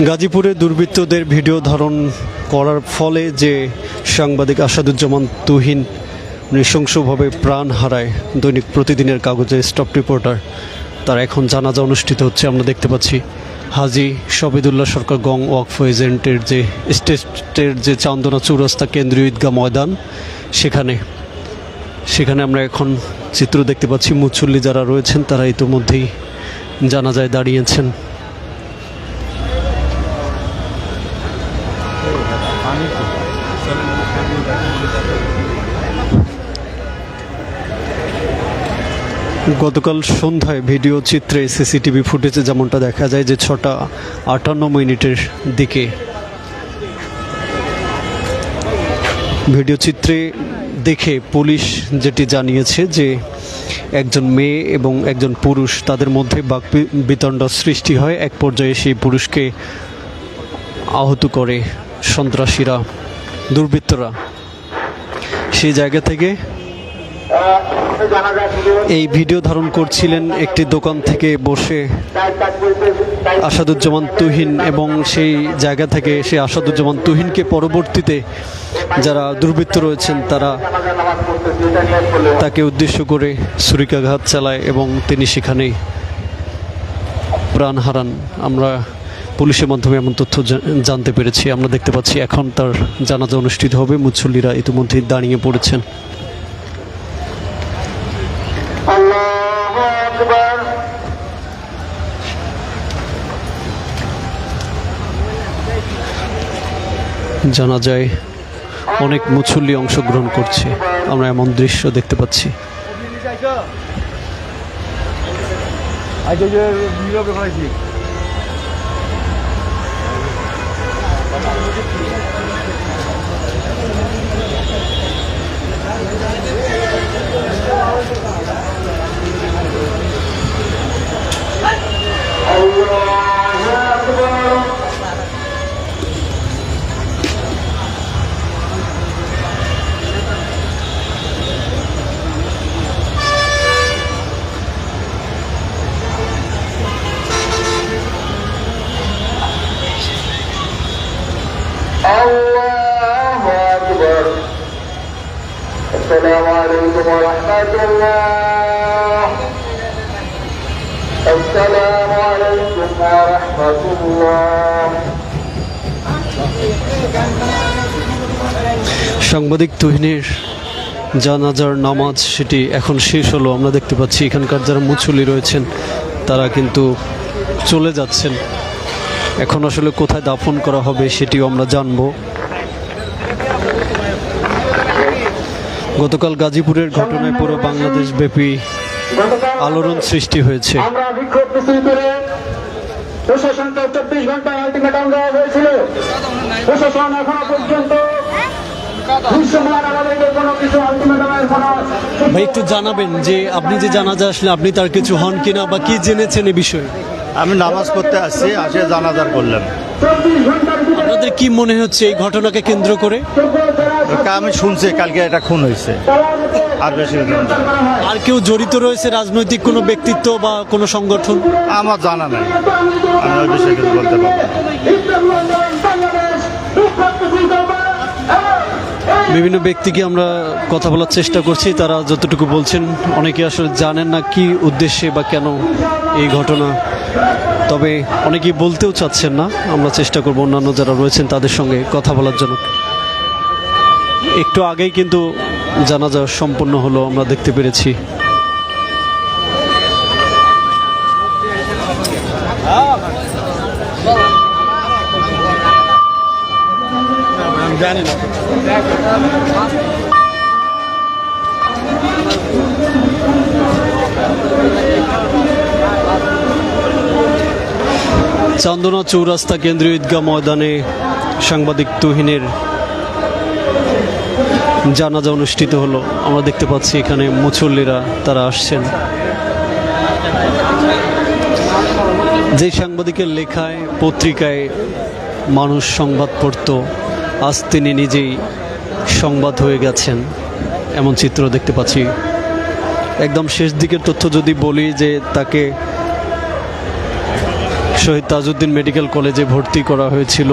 গাজীপুরে দুর্বৃত্তদের ভিডিও ধারণ করার ফলে যে সাংবাদিক আসাদুজ্জামান তুহিন নৃশংসভাবে প্রাণ হারায় দৈনিক প্রতিদিনের কাগজে স্টপ রিপোর্টার, তার এখন জানাজা অনুষ্ঠিত হচ্ছে। আমরা দেখতে পাচ্ছি হাজী শফিদুল্লাহ সরকার গং ওয়াকফ এজেন্টের যে স্টেটের যে চান্দনা চৌরাস্তা কেন্দ্রীয় ঈদগাহ ময়দান, সেখানে আমরা এখন চিত্র দেখতে পাচ্ছি। মুসল্লি যারা রয়েছেন তারা ইতিমধ্যেই জানাজায় দাঁড়িয়েছেন। গতকাল সন্ধ্যায় ভিডিও চিত্রে সিসিটিভি ফুটেজে যেমনটা দেখা যায় যে 6:58 দিকে ভিডিও চিত্রে দেখে পুলিশ যেটি জানিয়েছে যে একজন মেয়ে এবং একজন পুরুষ, তাদের মধ্যে বাকবিতণ্ডা সৃষ্টি হয়। এক পর্যায়ে সেই পুরুষকে আহত করে সন্ত্রাসীরা, দুর্বৃত্তরা। সেই জায়গা থেকে এই ভিডিও ধারণ করছিলেন একটি দোকান থেকে বসে আসাদুজ্জামান তুহিন, এবং সেই জায়গা থেকে সেই আসাদুজ্জামান তুহিনকে পরবর্তীতে যারা দুর্বৃত্ত রয়েছেন তারা তাকে উদ্দেশ্য করে ছুরিকাঘাত চালায় এবং তিনি সেখানেই প্রাণ হারান। আমরা পুলিশের মাধ্যমে এমন তথ্য জানতে পেরেছি। আমরা দেখতে পাচ্ছি এখন তার জানাজা অনুষ্ঠিত হবে। মুসল্লিরা ইতিমধ্যেই দাঁড়িয়ে পড়েছেন। জানাজায় অনেক মুসল্লি অংশগ্রহণ করছে, আমরা এমন দৃশ্য দেখতে পাচ্ছি। السلام عليكم ورحمة الله. السلام عليكم ورحمة الله. সাংবাদিক তুহিনের জানাজার নামাজ সেটি এখন শেষ হলো। আমরা দেখতে পাচ্ছি এখানকার যারা মুসল্লি রয়েছেন তারা কিন্তু চলে যাচ্ছেন। এখন আসলে কোথায় দাফন করা হবে সেটিও আমরা জানবো। গতকাল গাজীপুরের ঘটনায় পুরো বাংলাদেশ ব্যাপী আলোড়ন সৃষ্টি হয়েছে। ভাই একটু জানাবেন যে আপনি যে জানাজা আসলে আপনি তার কিছু হন কিনা বা কি জেনেছেন এই বিষয়ে? আমি নামাজ পড়তে আসছি, আসে জানাজার করলাম। আপনাদের কি মনে হচ্ছে এই ঘটনাকে কেন্দ্র করে? আমি শুনছি কালকে এটা খুন হয়েছে, আর বেশি আর কেউ জড়িত রয়েছে, রাজনৈতিক কোনো ব্যক্তিত্ব বা কোনো সংগঠন? আমার জানা নাই, আমি ওই বিষয়ে কিছু বলতে পারবো না। বিভিন্ন ব্যক্তিকে আমরা কথা বলার চেষ্টা করছি, তারা যতটুকু বলছেন অনেকে আসলে জানেন না কি উদ্দেশ্যে বা কেন এই ঘটনা, তবে অনেকেই বলতেও চাচ্ছেন না। আমরা চেষ্টা করব অন্যান্য যারা রয়েছেন তাদের সঙ্গে কথা বলার জন্য। একটু আগেই কিন্তু জানাজা সম্পন্ন হলো, আমরা দেখতে পেরেছি। জানি না চান্দনা চৌরাস্তা কেন্দ্রীয় ঈদগাহ ময়দানে সাংবাদিক তুহিনের জানাজা অনুষ্ঠিত হলো। আমরা দেখতে পাচ্ছি এখানে মুসল্লিরা তারা আসছেন। যে সাংবাদিকের লেখায় পত্রিকায় মানুষ সংবাদ পড়ত, আজ তিনি নিজেই সংবাদ হয়ে গেছেন, এমন চিত্র দেখতে পাচ্ছি। একদম শেষ দিকের তথ্য যদি বলি যে তাকে শহীদ তাজউদ্দিন মেডিকেল কলেজে ভর্তি করা হয়েছিল,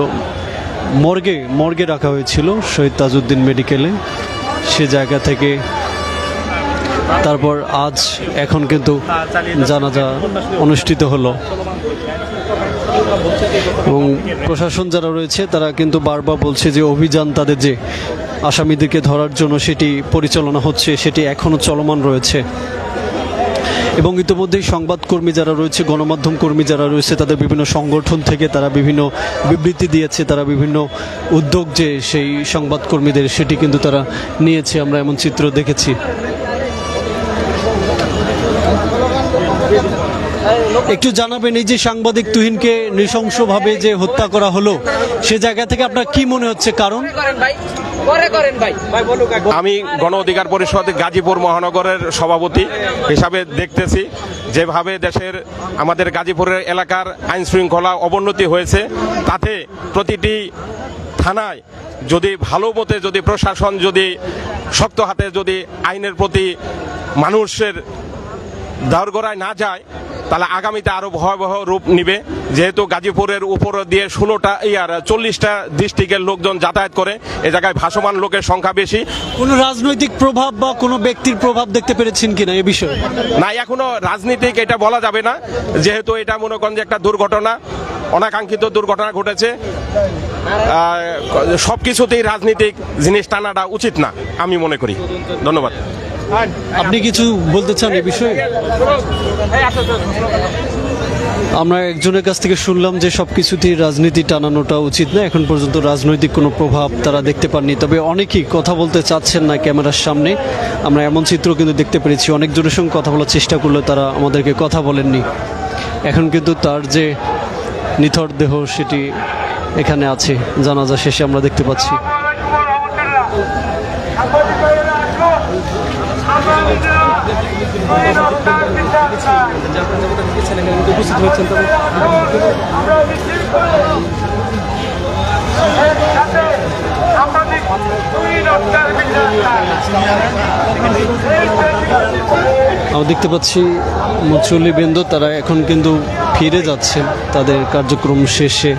মর্গে রাখা হয়েছিল শহীদ তাজউদ্দিন মেডিকেলে। সে জায়গা থেকে তারপর এখন কিন্তু জানাজা অনুষ্ঠিত হলো এবং প্রশাসন যারা রয়েছে তারা কিন্তু বারবার বলছে যে অভিযান তাদের যে আসামিদেরকে ধরার জন্য সেটি পরিচালনা হচ্ছে, সেটি এখনও চলমান রয়েছে। এবং ইতিমধ্যেই সংবাদকর্মী যারা রয়েছে, গণমাধ্যম কর্মী যারা রয়েছে, তাদের বিভিন্ন সংগঠন থেকে তারা বিভিন্ন বিবৃতি দিয়েছে, তারা বিভিন্ন উদ্যোগ যে সেই সংবাদকর্মীদের সেটি কিন্তু তারা নিয়েছে, আমরা এমন চিত্র দেখেছি। একটু জানাবেন, এই যে সাংবাদিক তুহিনকে নৃশংসভাবে যে হত্যা করা হলো সে জায়গা থেকে আপনার কি মনে হচ্ছে? কারণ আমি গণ অধিকার পরিষদ গাজীপুর মহানগরের সভাপতি হিসাবে দেখতেছি যেভাবে দেশের আমাদের গাজীপুরের এলাকার আইন শৃঙ্খলা অবনতি হয়েছে, তাতে প্রতিটি থানায় যদি ভালো মতে যদি প্রশাসন যদি শক্ত হাতে যদি আইনের প্রতি মানুষের দরগড়ায় না যায়, তাহলে আগামীতে আরো ভয়াবহ রূপ নিবে। যেহেতু গাজীপুরের উপর দিয়ে 40টা ডিস্ট্রিক্টের লোকজন যাতায়াত করে, এ জায়গায় ভাসমান লোকের সংখ্যা বেশি। কোনো রাজনৈতিক প্রভাব বা কোনো ব্যক্তির প্রভাব দেখতে পেরেছেন কিনা এ বিষয়ে? না, এখনো রাজনীতিক এটা বলা যাবে না, যেহেতু এটা মনে করেন যে একটা দুর্ঘটনা, অনাকাঙ্ক্ষিত দুর্ঘটনা ঘটেছে। সবকিছুতেই রাজনীতিক জিনিস টানাটা উচিত না আমি মনে করি। ধন্যবাদ। আপনি কিছু বলতে চান এ বিষয়ে? আমরা একজনের কাছ থেকে শুনলাম যে সবকিছুতেই রাজনীতি টানানোটা উচিত না, এখন পর্যন্ত রাজনৈতিক কোনো প্রভাব তারা দেখতে পাননি। তবে অনেকেই কথা বলতে চাচ্ছেন না ক্যামেরার সামনে, আমরা এমন চিত্র কিন্তু দেখতে পেরেছি। অনেকজনের সঙ্গে কথা বলার চেষ্টা করলে তারা আমাদেরকে কথা বলেননি। এখন কিন্তু তার যে নিথর দেহ সেটি এখানে আছে, জানাজা শেষে আমরা দেখতে পাচ্ছি। আমরা দেখতে পাচ্ছি মুসল্লিবৃন্দ তারা এখন কিন্তু ফিরে যাচ্ছেন তাদের কার্যক্রম শেষে।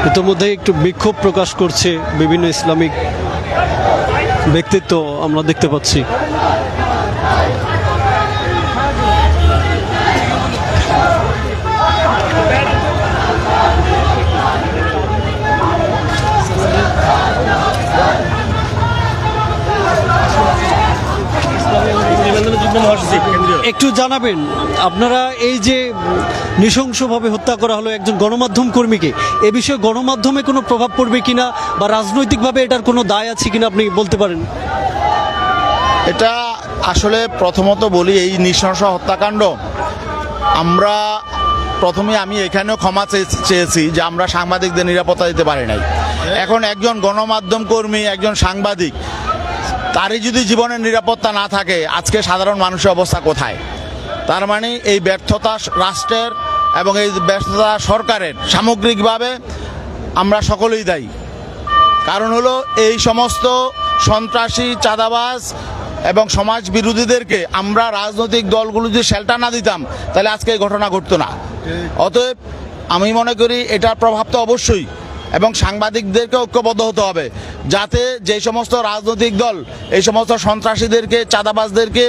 ইতিমধ্যে একটু বিক্ষোভ প্রকাশ করছে বিভিন্ন ইসলামিক ব্যক্তিত্ব আমরা দেখতে পাচ্ছি। একটু জানাবেন, আপনারা এই যে নৃশংসভাবে হত্যা করা হলো একজন গণমাধ্যম কর্মীকে, এ বিষয়ে গণমাধ্যমে কোনো প্রভাব পড়বে কিনা বা রাজনৈতিকভাবে এটার কোনো দায় আছে কিনা আপনি বলতে পারেন? এটা আসলে প্রথমত বলি, এই নৃশংস হত্যাকাণ্ড আমরা আমি এখানেও ক্ষমা চেয়েছি যে আমরা সাংবাদিকদের নিরাপত্তা দিতে পারি নাই। এখন একজন গণমাধ্যম কর্মী, একজন সাংবাদিক, তারই যদি জীবনের নিরাপত্তা না থাকে, আজকে সাধারণ মানুষের অবস্থা কোথায়? তার মানে এই ব্যর্থতা রাষ্ট্রের এবং এই ব্যর্থতা সরকারের সামগ্রিকভাবে আমরা সকলেই দায়ী। কারণ হলো এই সমস্ত সন্ত্রাসী, চাঁদাবাজ এবং সমাজ বিরোধীদেরকে আমরা রাজনৈতিক দলগুলো যদি শেল্টার না দিতাম তাহলে আজকে এই ঘটনা ঘটতো না। অতএব আমি মনে করি এটার প্রভাব তো অবশ্যই, এবং সাংবাদিকদেরকে ঐক্যবদ্ধ হতে হবে যাতে যে সমস্ত রাজনৈতিক দল এই সমস্ত সন্ত্রাসীদেরকে, চাঁদাবাজদেরকে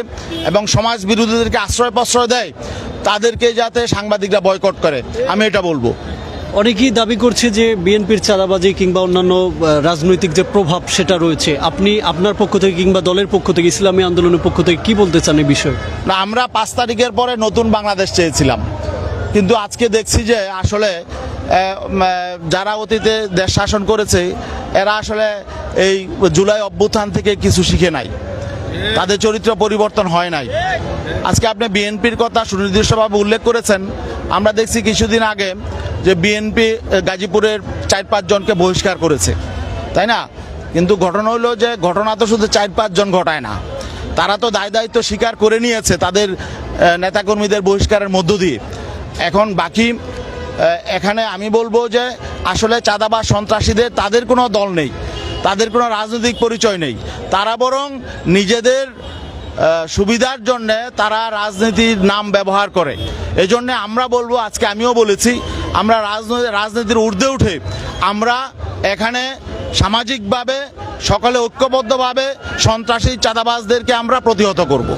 এবং সমাজ বিরোধীদেরকে আশ্রয় প্রশ্রয় দেয় তাদেরকে যাতে সাংবাদিকরা বয়কট করে, আমি এটা বলবো। অনেকেই দাবি করছে যে বিএনপির চাঁদাবাজি কিংবা অন্যান্য রাজনৈতিক যে প্রভাব সেটা রয়েছে। আপনি আপনার পক্ষ থেকে কিংবা দলের পক্ষ থেকে, ইসলামী আন্দোলনের পক্ষ থেকে কি বলতে চান এই বিষয়ে? না, আমরা 5 তারিখের পরে নতুন বাংলাদেশ চেয়েছিলাম, কিন্তু আজকে দেখছি যে আসলে যারা অতীতে দেশ শাসন করেছে এরা আসলে এই জুলাই অভ্যুত্থান থেকে কিছু শিখে নাই, তাদের চরিত্র পরিবর্তন হয় নাই। আজকে আপনি বিএনপির কথা সুনির্দিষ্টভাবে উল্লেখ করেছেন। আমরা দেখছি কিছুদিন আগে যে বিএনপি গাজীপুরের 4-5 জনকে বহিষ্কার করেছে, তাই না? কিন্তু ঘটনা হলো যে ঘটনা তো শুধু 4-5 জন ঘটায় না, তারা তো দায়-দায়িত্ব স্বীকার করে নিয়েছে তাদের নেতাকর্মীদের বহিষ্কারের মধ্য দিয়ে। এখন বাকি এখানে আমি বলবো যে আসলে চাঁদাবাজ সন্ত্রাসীদের তাদের কোনো দল নেই, তাদের কোনো রাজনৈতিক পরিচয় নেই, তারা বরং নিজেদের সুবিধার জন্যে তারা রাজনীতির নাম ব্যবহার করে। এই জন্যে আমরা বলবো, আজকে আমিও বলেছি, আমরা রাজনীতির ঊর্ধ্বে উঠে আমরা এখানে সামাজিকভাবে সকলে ঐক্যবদ্ধভাবে সন্ত্রাসী চাঁদাবাজদেরকে আমরা প্রতিহত করব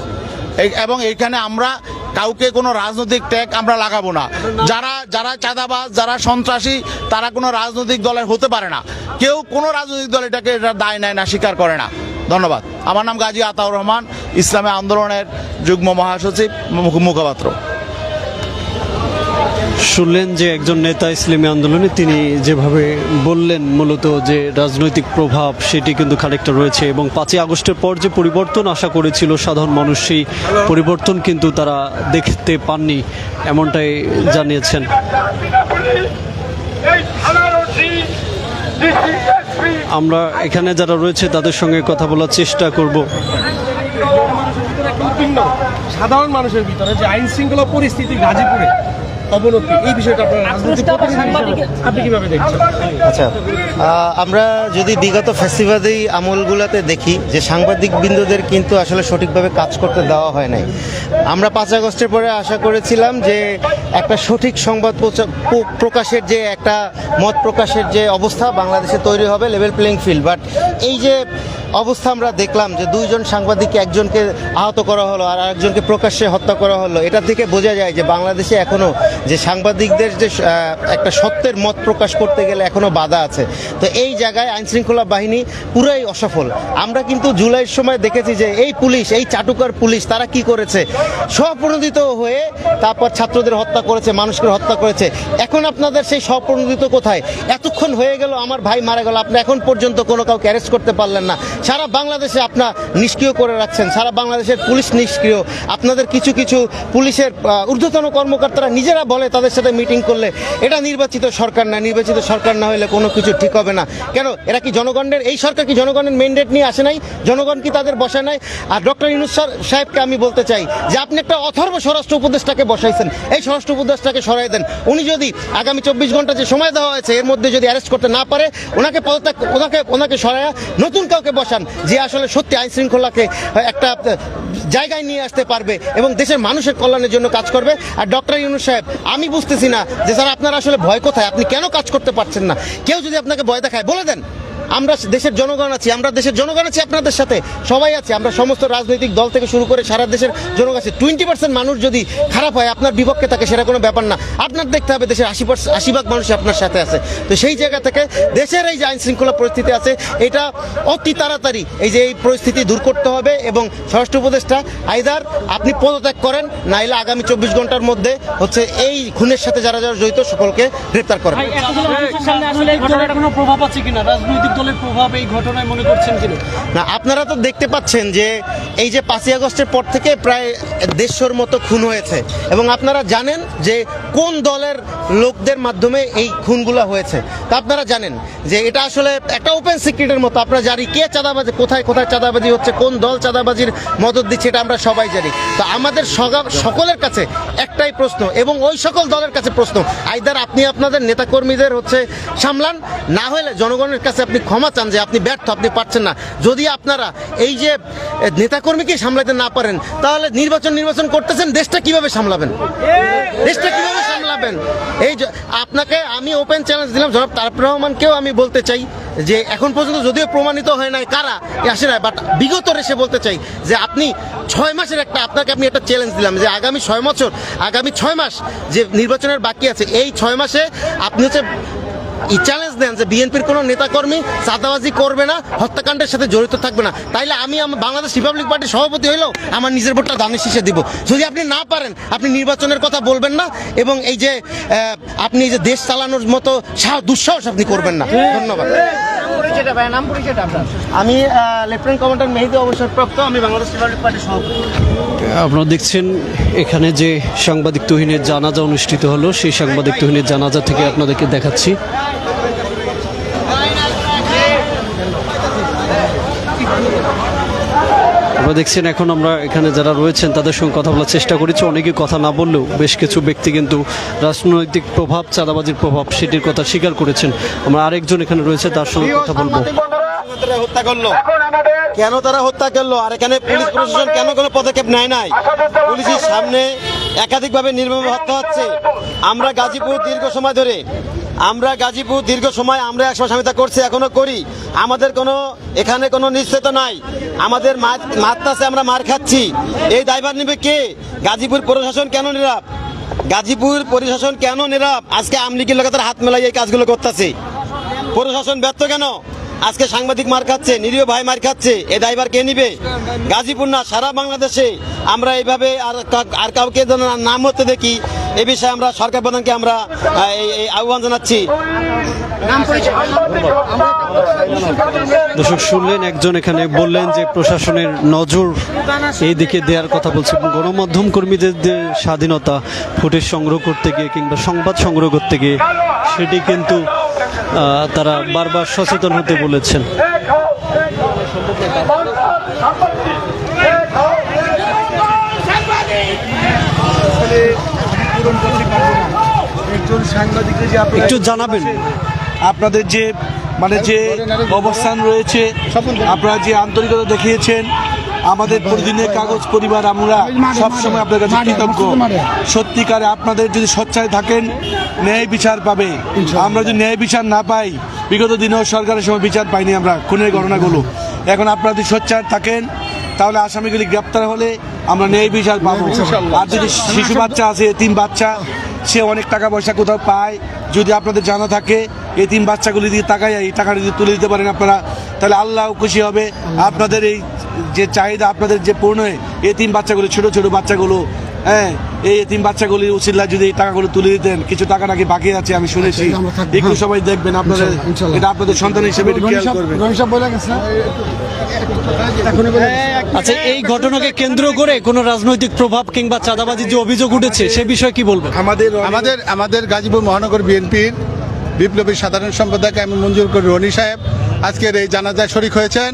এবং এখানে আমরা কাউকে কোনো রাজনৈতিক ট্যাগ আমরা লাগাবো না। যারা চাঁদাবাজ, যারা সন্ত্রাসী, তারা কোনো রাজনৈতিক দলের হতে পারে না। কেউ কোনো রাজনৈতিক দল এটাকে দায় নেয় না, স্বীকার করে না। ধন্যবাদ। আমার নাম গাজী আতাউর রহমান, ইসলামী আন্দোলনের যুগ্ম মহাসচিব, মুখপাত্র। শুনলেন যে একজন নেতা ইসলামী আন্দোলনে তিনি যেভাবে বললেন মূলত যে রাজনৈতিক প্রভাব সেটি কিন্তু খানিকটা রয়েছে, এবং 5ই আগস্টের পর যে পরিবর্তন আশা করেছিল সাধারণ মানুষ, সেই পরিবর্তন কিন্তু তারা দেখতে পাননি, এমনটাই জানিয়েছেন। আমরা এখানে যারা রয়েছে তাদের সঙ্গে কথা বলার চেষ্টা করব। সাধারণ মানুষের ভিতরে যে আইন শৃঙ্খলা পরিস্থিতি গাজীপুরে অবনতি, এই বিষয়টা আপনার রাজনৈতিক আপনি কিভাবে দেখছেন? আচ্ছা, আমরা যদি বিগত ফ্যাসিবাদী আমলগুলোতে দেখি যে সাংবাদিক বৃন্দদের কিন্তু আসলে সঠিকভাবে কাজ করতে দেওয়া হয় নাই। আমরা 5 আগস্টের পরে আশা করেছিলাম যে একটা সঠিক সংবাদ প্রকাশের যে একটা মত প্রকাশের যে অবস্থা বাংলাদেশে তৈরি হবে, লেভেল প্লেইং ফিল্ড। বাট এই যে অবস্থা আমরা দেখলাম যে 2 জন সাংবাদিককে, একজনকে আহত করা হলো আর আরেকজনকে প্রকাশ্যে হত্যা করা হলো, এটা থেকে বোঝা যায় যে বাংলাদেশে এখনও যে সাংবাদিকদের যে একটা সত্যের মত প্রকাশ করতে গেলে এখনও বাধা আছে। তো এই জায়গায় আইনশৃঙ্খলা বাহিনী পুরাই অসফল। আমরা কিন্তু জুলাইয়ের সময় দেখেছি যে এই পুলিশ, এই চাটুকার পুলিশ, তারা কি করেছে, স্বপ্রণোদিত হয়ে তারপর ছাত্রদের হত্যা করেছে, মানুষকে হত্যা করেছে। এখন আপনাদের সেই স্বপ্রণোদিত কোথায়? এতক্ষণ হয়ে গেল, আমার ভাই মারা গেল, আপনি এখন পর্যন্ত কোনো কাউকে অ্যারেস্ট করতে পারলেন না। সারা বাংলাদেশে আপনার নিষ্ক্রিয় করে রাখছেন, সারা বাংলাদেশের পুলিশ নিষ্ক্রিয়। আপনাদের কিছু কিছু পুলিশের ঊর্ধ্বতন কর্মকর্তারা নিজেরা বলে তাদের সাথে মিটিং করলে এটা নির্বাচিত সরকার না, নির্বাচিত সরকার না হলে কোনো কিছু ঠিক হবে না। কেন? এরা কি জনগণের, এই সরকার কি জনগণের ম্যান্ডেট নিয়ে আসে নাই? জনগণ কি তাদের বসায় নাই? আর ডক্টর ইউনূস সাহেবকে আমি বলতে চাই যে আপনি একটা অথর্ব স্বরাষ্ট্র উপদেষ্টাকে বসাইছেন, এই স্বরাষ্ট্র উপদেষ্টাকে সরাই দেন। উনি যদি আগামী 24 ঘন্টা যে সময় দেওয়া হয়েছে এর মধ্যে যদি অ্যারেস্ট করতে না পারে, ওনাকে সরাইয়া নতুন কাউকে বসান যে আসলে সত্যি আইন শৃঙ্খলাকে একটা জায়গায় নিয়ে আসতে পারবে এবং দেশের মানুষের কল্যাণের জন্য কাজ করবে। আর ডক্টর ইউনূস সাহেব, আমি বুঝতেছি না যে স্যার আপনার আসলে ভয় কোথায়, আপনি কেন কাজ করতে পারছেন না? কেউ যদি আপনাকে ভয় দেখায় বলে দেন, আমরা দেশের জনগণ আছি, আপনাদের সাথে সবাই আছে। আমরা সমস্ত রাজনৈতিক দল থেকে শুরু করে সারা দেশের জনগণ আছে। 20% মানুষ যদি খারাপ হয়, আপনার বিপক্ষে থাকে, সেটা কোনো ব্যাপার না। আপনার দেখতে হবে দেশের 80% মানুষ আপনার সাথে আছে। তো সেই জায়গা থেকে দেশের এই যে আইন শৃঙ্খলা পরিস্থিতি আছে, এটা অতি তাড়াতাড়ি এই পরিস্থিতি দূর করতে হবে এবং স্বরাষ্ট্র উপদেষ্টা আইদার আপনি পদত্যাগ করেন, নাইলে আগামী 24 ঘন্টার মধ্যে এই খুনের সাথে যারা যারা জড়িত সকলকে গ্রেপ্তার করেন। কোনো প্রভাব আছে কিনা, রাজনৈতিক দলের প্রভাব এই ঘটনায় মনে করছেন কিনা? না, আপনারা তো দেখতে পাচ্ছেন যে এই যে 5ই আগস্টের পর থেকে প্রায় 150-র মতো খুন হয়েছে এবং আপনারা জানেন যে কোন দলের লোকদের মাধ্যমে এই খুনগুলো হয়েছে। তো আপনারা জানেন যে এটা আসলে একটা ওপেন সিক্রেটের মতো। আপনারা জানি কে চাঁদাবাজি, কোথায় কোথায় চাঁদাবাজি হচ্ছে, কোন দল চাঁদাবাজির মদত দিচ্ছে, এটা আমরা সবাই জানি। তো আমাদের সকলের কাছে একটাই প্রশ্ন এবং ওই সকল দলের কাছে প্রশ্ন, আইদার আপনি আপনাদের নেতাকর্মীদের সামলান, না হলে জনগণের কাছে আপনি ক্ষমা চান যে আপনি ব্যর্থ, আপনি পারছেন না। যদি আপনারা এই যে নেতাকর্মীকে সামলাতে না পারেন, তাহলে নির্বাচন করতেছেন, দেশটা কিভাবে সামলাবেন? আপনাকে আমি ওপেন চ্যালেঞ্জ দিলাম, জনাব তারেক রহমানকেও আমি বলতে চাই যে এখন পর্যন্ত যদিও প্রমাণিত হয় নাই কারা আসে না, বাট বিগত রেসে বলতে চাই যে আপনি 6 মাসের আপনাকে আমি একটা চ্যালেঞ্জ দিলাম যে আগামী 6 মাস যে নির্বাচনের বাকি আছে, এই 6 মাসে আপনি চ্যালেঞ্জ দেন যে বিএনপির কোনো নেতাকর্মী চাঁদাবাজি করবে না, হত্যাকাণ্ডের সাথে জড়িত থাকবে না। তাইলে আমি বাংলাদেশ রিপাবলিক পার্টির সভাপতি হইলেও আমার নিজের ভোটটা ধানের শীষে দিব। যদি আপনি না পারেন, আপনি নির্বাচনের কথা বলবেন না এবং আপনি এই যে দেশ চালানোর মতো দুঃসাহস আপনি করবেন না। ধন্যবাদ। আমি লেফটেন্যান্ট কমান্ডার মেহেদী, অবসরপ্রাপ্ত, আমি বাংলাদেশ রিপাবলিক পার্টির সভাপতি। আপনারা দেখছেন এখানে যে সাংবাদিক তুহিনের জানাজা অনুষ্ঠিত হলো, সেই সাংবাদিক তুহিনের জানাজা থেকে আপনাদেরকে দেখাচ্ছি। আপনারা দেখছেন এখন আমরা এখানে যারা রয়েছেন তাদের সঙ্গে কথা বলার চেষ্টা করেছি। অনেকে কথা না বললেও বেশ কিছু ব্যক্তি কিন্তু রাজনৈতিক প্রভাব, চাঁদাবাজির প্রভাব সেটির কথা স্বীকার করেছেন। আমরা আরেকজন এখানে রয়েছে, তার সঙ্গে কথা বলবো। তারা হত্যা করলো? এখন আমাদের কেন তারা হত্যা করলো? আর এখানে পুলিশ প্রশাসন কেন কোনো পদক্ষেপ নেয় নাই? পুলিশের সামনে একাধিকভাবে নির্মমভাবে হত্যা হচ্ছে। আমরা গাজীপুর দীর্ঘ সময় আমরা একসময় স্বামীতা করছি, এখনো করি। আমাদের কোনো এখানে কোনো নিশ্চয়তা নাই, আমাদের মারতাছে, আমরা মার খাচ্ছি। এই দায়ভার নেবে কে? গাজীপুর প্রশাসন কেন নীরব? আজকে আওয়ামী লীগের লোকের হাত মেলাই এই কাজগুলো করতেছে। প্রশাসন ব্যর্থ কেন? আজকে সাংবাদিক মার খাচ্ছে, নিরীহ ভাই মার খাচ্ছে, এই দায়ভার কে নিবে? গাজীপুর না, সারা বাংলাদেশে আমরা এইভাবে আর কাউকে যেন নাম হতে দেখি, এ বিষয়ে আমরা সরকার প্রধানকে আমরা এই আহ্বান জানাচ্ছি। দর্শক শুনলেন, একজন এখানে বললেন যে প্রশাসনের নজর এই দিকে দেওয়ার কথা বলছে। গণমাধ্যম কর্মীদের যে স্বাধীনতা, ফুটেজ সংগ্রহ করতে গিয়ে কিংবা সংবাদ সংগ্রহ করতে গিয়ে, সেটি কিন্তু তারা বারবার সচেতন হতে বলেছেন। একজন সাংবাদিককে যে আপনি একটু জানাবেন আপনাদের যে যে অবস্থান রয়েছে, আপনারা যে আন্তরিকতা দেখিয়েছেন, আমাদের প্রতিদিনের কাগজ পরিবার আমরা সবসময় আপনাদের কাছে কৃতজ্ঞ। সত্যিকারে আপনাদের যদি সোচ্চার থাকেন, ন্যায় বিচার পাবে। আমরা যদি ন্যায় বিচার না পাই, বিগত দিনেও সরকারের সময় বিচার পাইনি আমরা খুনের ঘটনাগুলো। এখন আপনারা যদি সোচ্চার থাকেন, তাহলে আসামিগুলি গ্রেপ্তার হলে আমরা ন্যায় বিচার পাবো। আর যদি শিশু বাচ্চা আছে, এতিম বাচ্চা, সে অনেক টাকা পয়সা কোথাও পায়, যদি আপনাদের জানা থাকে এতিম বাচ্চাগুলি দিয়ে তাকায় এই টাকাটা যদি তুলে দিতে পারেন আপনারা, তাহলে আল্লাহ খুশি হবে। আপনাদের এই যে চাহিদা আপনাদের যে পূর্ণ হয়, এতিম বাচ্চাগুলো, ছোট ছোট বাচ্চাগুলো, হ্যাঁ, এই এতিম বাচ্চাগুলির উসিলা যদি এই টাকাগুলো তুলে দিতেন, কিছু টাকা নাকি বাকি আছে আমি শুনেছি, একটু সবাই দেখবেন, আপনাদের এটা আপনাদের সন্তান হিসেবে খেয়াল করবেন। আচ্ছা, এই ঘটনাকে কেন্দ্র করে কোনো রাজনৈতিক প্রভাব কিংবা চাঁদাবাজির যে অভিযোগ উঠেছে সে বিষয়ে কি বলবেন? আমাদের গাজীপুর মহানগর বিএনপির বিপ্লবী সাধারণ সম্পাদক আমি মঞ্জুর করি রনি সাহেব আজকের এই জানাজায় শরীক হয়েছেন,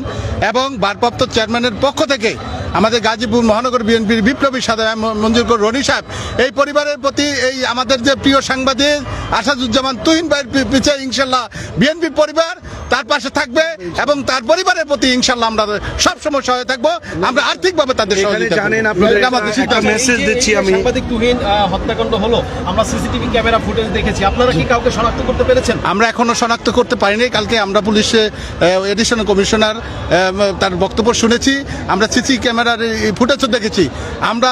এবং ভারপ্রাপ্ত চেয়ারম্যানের পক্ষ থেকে আমাদের গাজীপুর মহানগর বিএনপির বিপ্লবী সাধারণ মঞ্জুর করি রনি সাহেব এই পরিবারের প্রতি, এই আমাদের যে প্রিয় সাংবাদিক আসাদুজ্জামান তুহিন ভাইয়ের পিছিয়ে ইনশাল্লাহ বিএনপির পরিবার তার পাশে থাকবে, এবং তার পরিবারের প্রতি ইনশাল্লাহ আমরা সবসময় সহায় থাকবো। আমরা আর্থিকভাবে তাদের সহযোগিতা জানেন, মেসেজ দিচ্ছি আমি। সাংবাদিক তুহিন হত্যাকাণ্ড হলো, আমরা সিসিটিভি ক্যামেরা ফুটেজ দেখেছি, আপনারা কি কাউকে শনাক্ত করতে পেরেছেন? আমরা এখনো শনাক্ত করতে পারিনি। কালকে আমরা পুলিশে এডিশনাল কমিশনার তার বক্তব্য শুনেছি, আমরা সিসি ক্যামেরার ফুটেজও দেখেছি। আমরা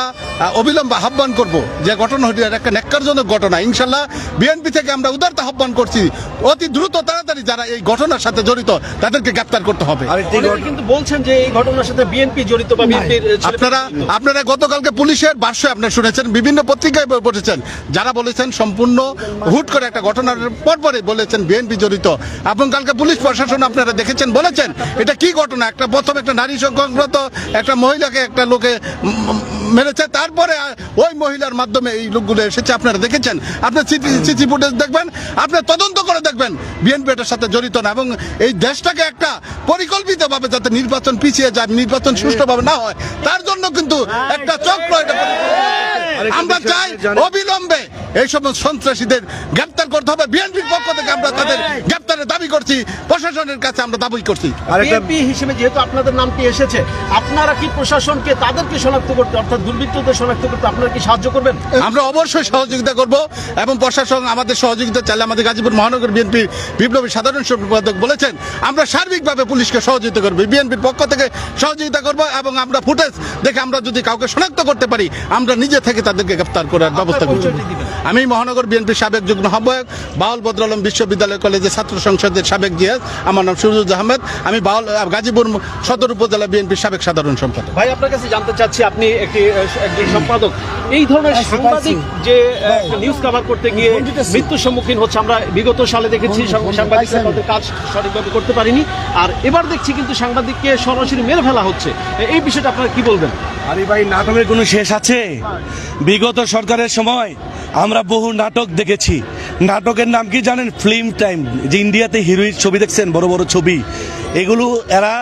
অবিলম্বে আহ্বান করব যে ঘটনা একটা ন্যাক্কারজনক ঘটনা, ইনশাল্লাহ বিএনপি থেকে আমরা উদারতা আহ্বান করছি, অতি দ্রুত তাড়াতাড়ি যারা এই ঘটনার সাথে জড়িত তাদেরকে গ্রেপ্তার করতে হবে। কিন্তু বলছেন যে এই ঘটনার সাথে বিএনপি জড়িত বা বিএনপির আপনারা গতকালকে পুলিশের ভাষ্য আপনারা শুনেছেন, বিভিন্ন পত্রিকায় পড়েছেন, যারা বলেছেন সম্পূর্ণ হুট করে একটা ঘটনার পরপরে বলেছেন বিএনপি জড়িত, এবং কালকে পুলিশ প্রশাসন আপনারা দেখেছেন বলেছেন এটা কি ঘটনা, একটা প্রথম একটা নারী সংক্রান্ত একটা মহিলাকে একটা লোকে মেরেছে, তারপরে ওই মহিলার মাধ্যমে এই লোকগুলো এসেছে, আপনারা দেখেছেন। আপনার সিসি ফুটেজ দেখবেন, আপনার তদন্ত করে দেখবেন বিএনপি এটার সাথে জড়িত না, এবং এই দেশটাকে একটা পরিকল্পিতভাবে যাতে নির্বাচন পিছিয়ে যায়, নির্বাচন সুষ্ঠুভাবে না হয়, তার জন্য কিন্তু একটা চক্র এটা। আমরা চাই অবিলম্বে এই সমস্ত সন্ত্রাসীদের গ্রেপ্তার করতে হবে। বিএনপির পক্ষ থেকে আমরা তাদের গ্রেপ্তারের দাবি করছি, প্রশাসনের কাছে আমরা দাবি করছি। বিএনপি হিসেবে যেহেতু আপনাদের নামটি এসেছে, আপনারা কি প্রশাসনকে তাদেরকে শনাক্ত করতে, অর্থাৎ দুর্বৃত্তদের শনাক্ত করতে আপনারা কি সাহায্য করবেন? আমরা অবশ্যই সহযোগিতা করব, এবং প্রশাসন আমাদের সহযোগিতা চাইলে আমাদের গাজীপুর মহানগর বিএনপির বিপ্লবী সাধারণ সম্পাদক বলেছেন আমরা সার্বিকভাবে পুলিশকে সহযোগিতা করব, বিএনপির পক্ষ থেকে সহযোগিতা করব, এবং আমরা ফুটেজ দেখে আমরা যদি কাউকে শনাক্ত করতে পারি আমরা নিজে থেকে তাদেরকে গ্রেফতার করার ব্যবস্থা করব। আমি মহানগর বিএনপির সাবেক যুগ্ম আহ্বায়ক, বাউল বদরুল বিশ্ববিদ্যালয় কলেজের ছাত্র সংসদের সাবেক জিএস, আমার নাম সুরুজ আহমেদ, আমি গাজীপুর সদর উপজেলা বিএনপির সাবেক সাধারণ সম্পাদক। ভাই, আপনার কাছে জানতে চাচ্ছি, আপনি একজন সম্পাদক, এই ধরনের সাংবাদিক যে নিউজ কভার করতে গিয়ে মৃত্যুর সম্মুখীন হচ্ছে, আমরা বিগত সালে দেখেছি সাংবাদিকরা তাদের কাজ সঠিকভাবে করতে পারেনি, আর এবার দেখছি কিন্তু সাংবাদিককে সরাসরি মেরে ফেলা হচ্ছে, এই বিষয়টা আপনারা কি বলবেন? আরে ভাই, নাটকের কোনো শেষ আছে? বিগত সরকারের সময় আমরা বহু নাটক দেখেছি। নাটকের নাম কি জানেন? ফিল্ম টাইম, যে ইন্ডিয়াতে হিরোইন ছবি দেখছেন, বড় বড় ছবি, এগুলো এরা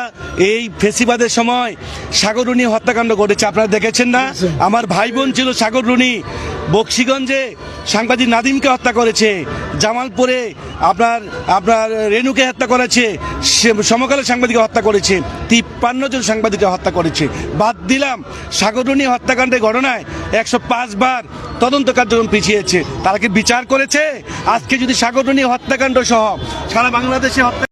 এই ফেসিবাদের সময় সাগররুনি হত্যাকাণ্ড ঘটেছে, আপনারা দেখেছেন না? আমার ভাই বোন ছিল সাগররুনি। বক্সিগঞ্জে সাংবাদিক নাদিমকে হত্যা করেছে, জামালপুরে আপনার আপনার রেণুকে হত্যা করেছে, সমকালে সাংবাদিককে হত্যা করেছে, 53 জন সাংবাদিককে হত্যা করেছে। বাদ দিলাম সাগররুনি হত্যাকাণ্ডের ঘটনায় 105 বার তদন্ত কার্যক্রম পিছিয়েছে। তারা কি বিচার করেছে? আজকে যদি সাগররুনি হত্যাকাণ্ড সহ সারা বাংলাদেশে হত্যা